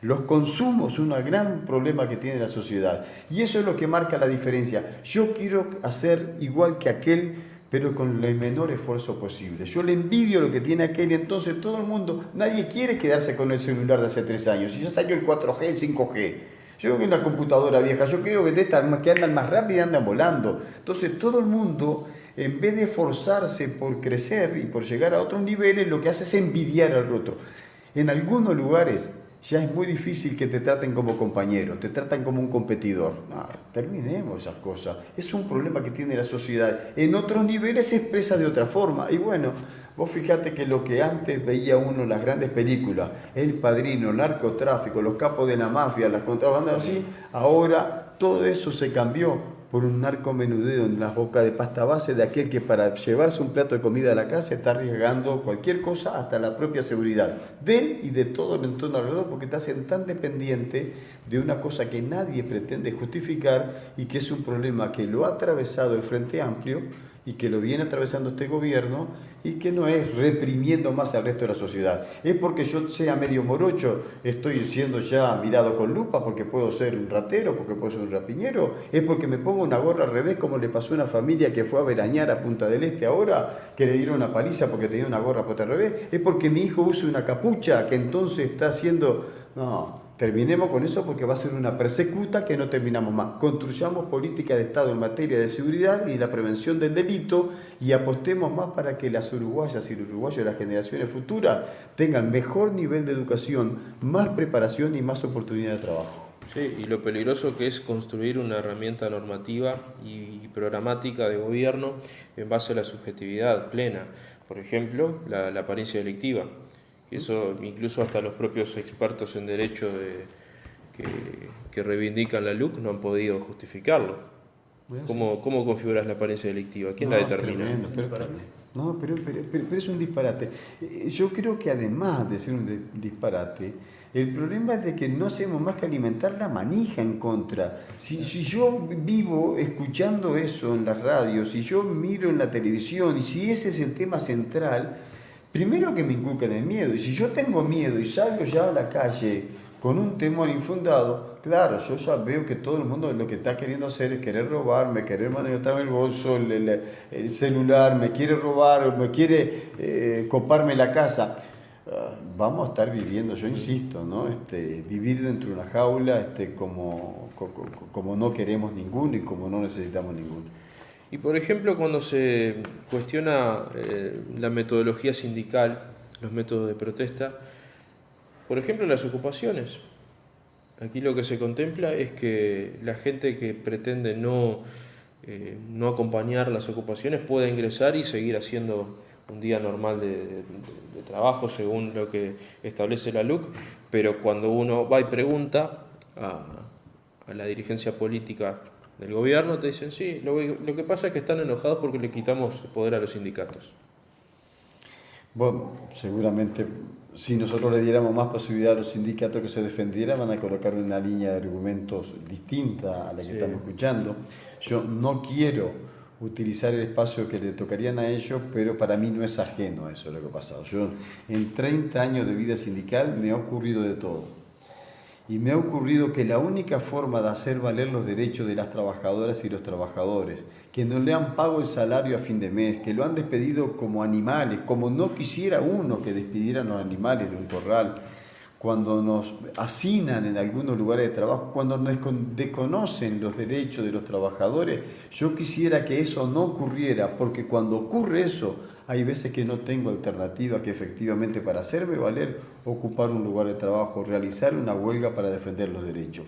Los consumos son un gran problema que tiene la sociedad y eso es lo que marca la diferencia. Yo quiero hacer igual que aquel, pero con el menor esfuerzo posible. Yo le envidio lo que tiene aquel y entonces todo el mundo, nadie quiere quedarse con el celular de hace 3 años. Y ya salió el 4G, el 5G. Yo quiero una computadora vieja, yo quiero que que andan más rápido y andan volando. Entonces todo el mundo, en vez de esforzarse por crecer y por llegar a otros niveles, lo que hace es envidiar al otro. En algunos lugares ya es muy difícil que te traten como compañero, te tratan como un competidor. No, terminemos esas cosas. Es un problema que tiene la sociedad. En otros niveles se expresa de otra forma. Y bueno, vos fíjate que lo que antes veía uno en las grandes películas, El Padrino, el narcotráfico, los capos de la mafia, las contrabandas así, ahora todo eso se cambió por un narcomenudeo en las bocas de pasta base de aquel que para llevarse un plato de comida a la casa está arriesgando cualquier cosa, hasta la propia seguridad de él y de todo el entorno alrededor, porque te hacen tan dependiente de una cosa que nadie pretende justificar y que es un problema que lo ha atravesado el Frente Amplio y que lo viene atravesando este gobierno y que no es reprimiendo más al resto de la sociedad. Es porque yo sea medio morocho, estoy siendo ya mirado con lupa porque puedo ser un ratero, porque puedo ser un rapiñero, es porque me pongo una gorra al revés como le pasó a una familia que fue a verañar a Punta del Este ahora, que le dieron una paliza porque tenía una gorra puesta al revés, es porque mi hijo usa una capucha que entonces está haciendo... No, terminemos con eso porque va a ser una persecuta que no terminamos más. Construyamos política de Estado en materia de seguridad y la prevención del delito y apostemos más para que las uruguayas y los uruguayos de las generaciones futuras tengan mejor nivel de educación, más preparación y más oportunidad de trabajo. Sí, y lo peligroso que es construir una herramienta normativa y programática de gobierno en base a la subjetividad plena. Por ejemplo, la apariencia delictiva. Y eso incluso hasta los propios expertos en derecho que, que reivindican la LUC no han podido justificarlo. ¿Cómo configuras la apariencia delictiva? ¿Quién la determina? Tremendo, pero es un disparate. Yo creo que además de ser un disparate, el problema es de que no hacemos más que alimentar la manija en contra. Si yo vivo escuchando eso en las radios, si yo miro en la televisión, y si ese es el tema central, primero que me inculcan el miedo. Y si yo tengo miedo y salgo ya a la calle con un temor infundado, claro, yo ya veo que todo el mundo lo que está queriendo hacer es querer robarme, querer maniatarme el bolso, el celular, me quiere robar, me quiere coparme la casa. Vamos a estar viviendo, yo insisto, ¿no? Vivir dentro de una jaula como no queremos ninguno y como no necesitamos ninguno. Y por ejemplo, cuando se cuestiona la metodología sindical, los métodos de protesta, por ejemplo, las ocupaciones. Aquí lo que se contempla es que la gente que pretende no acompañar las ocupaciones pueda ingresar y seguir haciendo un día normal de trabajo según lo que establece la LUC, pero cuando uno va y pregunta a la dirigencia política del gobierno, te dicen, sí, lo que pasa es que están enojados porque le quitamos poder a los sindicatos. Bueno, seguramente si nosotros le diéramos más posibilidad a los sindicatos que se defendieran, van a colocar una línea de argumentos distinta a la que estamos escuchando. Yo no quiero utilizar el espacio que le tocarían a ellos, pero para mí no es ajeno a eso lo que ha pasado. Yo en 30 años de vida sindical me ha ocurrido de todo. Y me ha ocurrido que la única forma de hacer valer los derechos de las trabajadoras y los trabajadores, que no le han pagado el salario a fin de mes, que lo han despedido como animales, como no quisiera uno que despidieran a los animales de un corral, cuando nos hacinan en algunos lugares de trabajo, cuando desconocen los derechos de los trabajadores, yo quisiera que eso no ocurriera, porque cuando ocurre eso, hay veces que no tengo alternativa que efectivamente para hacerme valer, ocupar un lugar de trabajo, realizar una huelga para defender los derechos.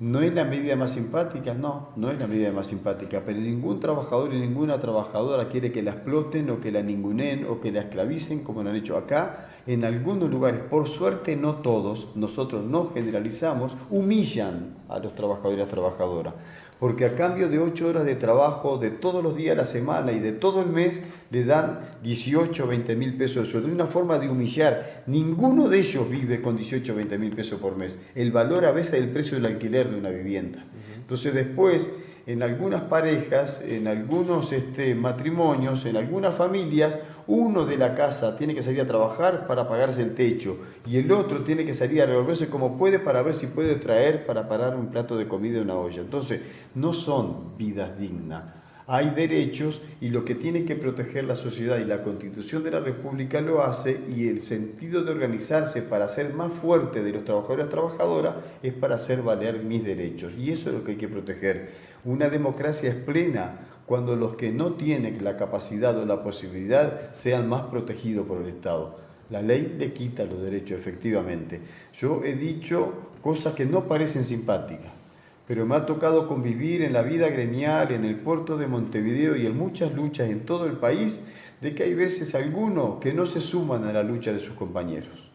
¿No es la medida más simpática? No, no es la medida más simpática, pero ningún trabajador y ninguna trabajadora quiere que la exploten o que la ninguneen o que la esclavicen como lo han hecho acá. En algunos lugares, por suerte no todos, nosotros no generalizamos, humillan a los trabajadores y las trabajadoras. Porque a cambio de 8 horas de trabajo de todos los días de la semana y de todo el mes, le dan 18 o 20 mil pesos de sueldo. Es una forma de humillar. Ninguno de ellos vive con 18 o 20 mil pesos por mes. El valor a veces es el precio del alquiler de una vivienda. Entonces después, en algunas parejas, en algunos matrimonios, en algunas familias, uno de la casa tiene que salir a trabajar para pagarse el techo y el otro tiene que salir a revolverse como puede para ver si puede traer para parar un plato de comida de una olla. Entonces, no son vidas dignas. Hay derechos y lo que tiene que proteger la sociedad y la Constitución de la República lo hace, y el sentido de organizarse para ser más fuerte de los trabajadores y trabajadoras es para hacer valer mis derechos, y eso es lo que hay que proteger. Una democracia es plena cuando los que no tienen la capacidad o la posibilidad sean más protegidos por el Estado. La ley le quita los derechos, efectivamente. Yo he dicho cosas que no parecen simpáticas, pero me ha tocado convivir en la vida gremial, en el puerto de Montevideo y en muchas luchas en todo el país, de que hay veces algunos que no se suman a la lucha de sus compañeros.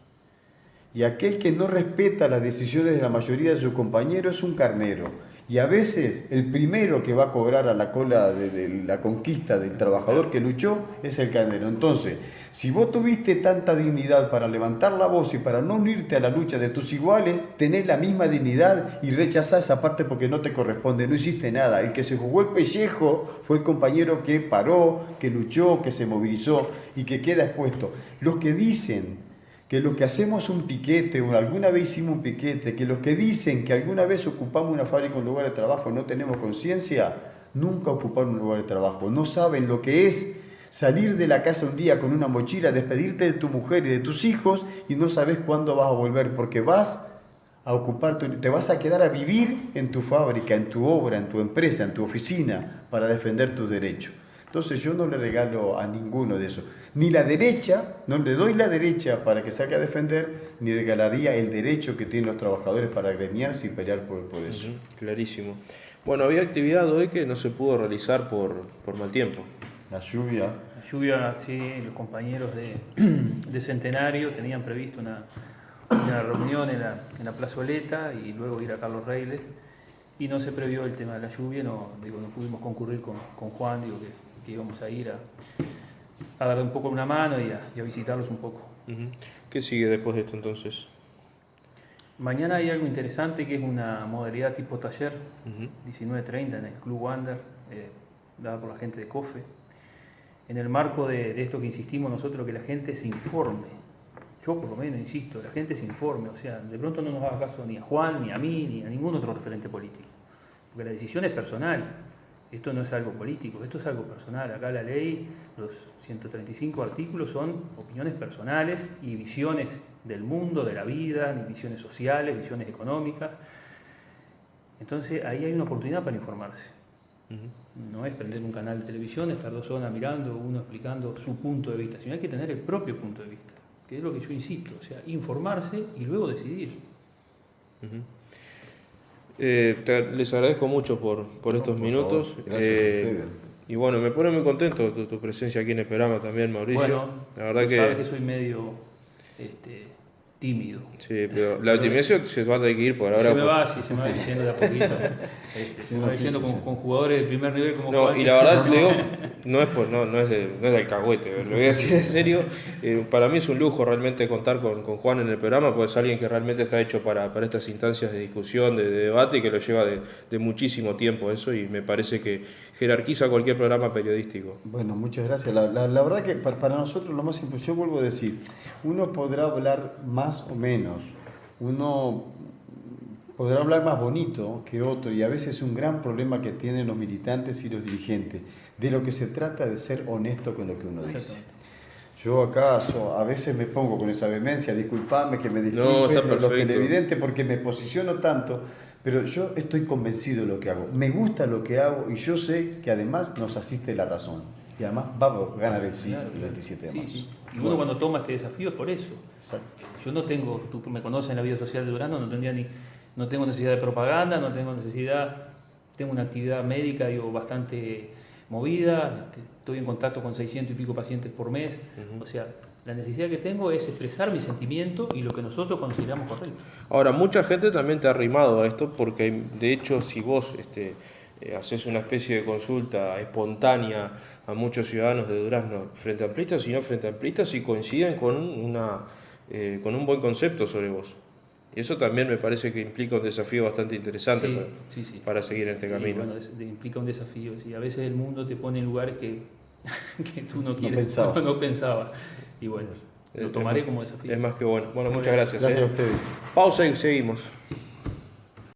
Y aquel que no respeta las decisiones de la mayoría de sus compañeros es un carnero. Y a veces el primero que va a cobrar a la cola de la conquista del trabajador que luchó es el carnero. Entonces, si vos tuviste tanta dignidad para levantar la voz y para no unirte a la lucha de tus iguales, tenés la misma dignidad y rechazás esa parte porque no te corresponde, no hiciste nada. El que se jugó el pellejo fue el compañero que paró, que luchó, que se movilizó y que queda expuesto. Los que dicen que los que hacemos un piquete, o alguna vez hicimos un piquete, que los que dicen que alguna vez ocupamos una fábrica o un lugar de trabajo no tenemos conciencia, nunca ocuparon un lugar de trabajo, no saben lo que es salir de la casa un día con una mochila, despedirte de tu mujer y de tus hijos y no sabes cuándo vas a volver, porque vas a ocupar, te vas a quedar a vivir en tu fábrica, en tu obra, en tu empresa, en tu oficina, para defender tus derechos. Entonces yo no le regalo a ninguno de esos. Ni la derecha, no le doy la derecha para que salga a defender, ni regalaría el derecho que tienen los trabajadores para agremiarse y pelear por eso. Clarísimo. Bueno, había actividad hoy que no se pudo realizar por mal tiempo. La lluvia. La lluvia, sí, los compañeros de Centenario tenían previsto una reunión en la plazoleta y luego ir a Carlos Reiles y no se previó el tema de la lluvia, no pudimos concurrir con Juan, que íbamos a ir a darle un poco una mano y a visitarlos un poco. ¿Qué sigue después de esto entonces? Mañana hay algo interesante que es una modalidad tipo taller, 19:30 en el Club Wander, dada por la gente de COFE. En el marco de esto que insistimos nosotros, que la gente se informe. Yo por lo menos insisto, la gente se informe. O sea, de pronto no nos haga caso ni a Juan, ni a mí, ni a ningún otro referente político. Porque la decisión es personal. Esto no es algo político, esto es algo personal. Acá la ley, los 135 artículos son opiniones personales y visiones del mundo, de la vida, ni visiones sociales, visiones económicas. Entonces ahí hay una oportunidad para informarse. No es prender un canal de televisión, estar 2 horas mirando, uno explicando su punto de vista, sino hay que tener el propio punto de vista, que es lo que yo insisto, o sea, informarse y luego decidir. Les agradezco mucho por estos minutos. Gracias a ustedes. Y bueno, me pone muy contento tu presencia aquí en el programa también, Mauricio. Bueno, la verdad sabes que soy medio tímido. Sí, pero la timidez se va a tener que ir por ahora. Se me va diciendo de a poquito. Se me va diciendo con jugadores de primer nivel como No, Juan. y la verdad, le digo, no es de alcahuete, lo voy a decir en serio. Para mí es un lujo realmente contar con Juan en el programa, porque es alguien que realmente está hecho para estas instancias de discusión, de debate, y que lo lleva de muchísimo tiempo eso, y me parece que jerarquiza cualquier programa periodístico. Bueno, muchas gracias. La verdad que para nosotros lo más importante, yo vuelvo a decir, uno podrá hablar más o menos, uno podrá hablar más bonito que otro, y a veces es un gran problema que tienen los militantes y los dirigentes. De lo que se trata de ser honesto con lo que uno dice. Yo acaso a veces me pongo con esa vehemencia, disculpame que me disculpen los televidentes porque me posiciono tanto, pero yo estoy convencido de lo que hago, me gusta lo que hago y yo sé que además nos asiste la razón y además vamos a ganar el sí el 27 de marzo. Sí. Y uno cuando toma este desafío es por eso. Exacto. Yo no tengo, tú me conoces en la vida social de Durano, no tengo necesidad de propaganda, tengo una actividad médica bastante movida, estoy en contacto con 600 y pico pacientes por mes, o sea, la necesidad que tengo es expresar mi sentimiento y lo que nosotros consideramos correcto. Ahora, mucha gente también te ha arrimado a esto, porque de hecho si vos haces una especie de consulta espontánea a muchos ciudadanos de Durazno frente amplistas y no frente amplistas, y coinciden con un buen concepto sobre vos. Y eso también me parece que implica un desafío bastante interesante para seguir en este camino. Bueno, implica un desafío. A veces el mundo te pone en lugares que tú no quieres, no pensabas. Y bueno, lo tomaré como desafío. Es más que bueno. Bueno, muchas gracias. Gracias a ustedes. Pausa y seguimos.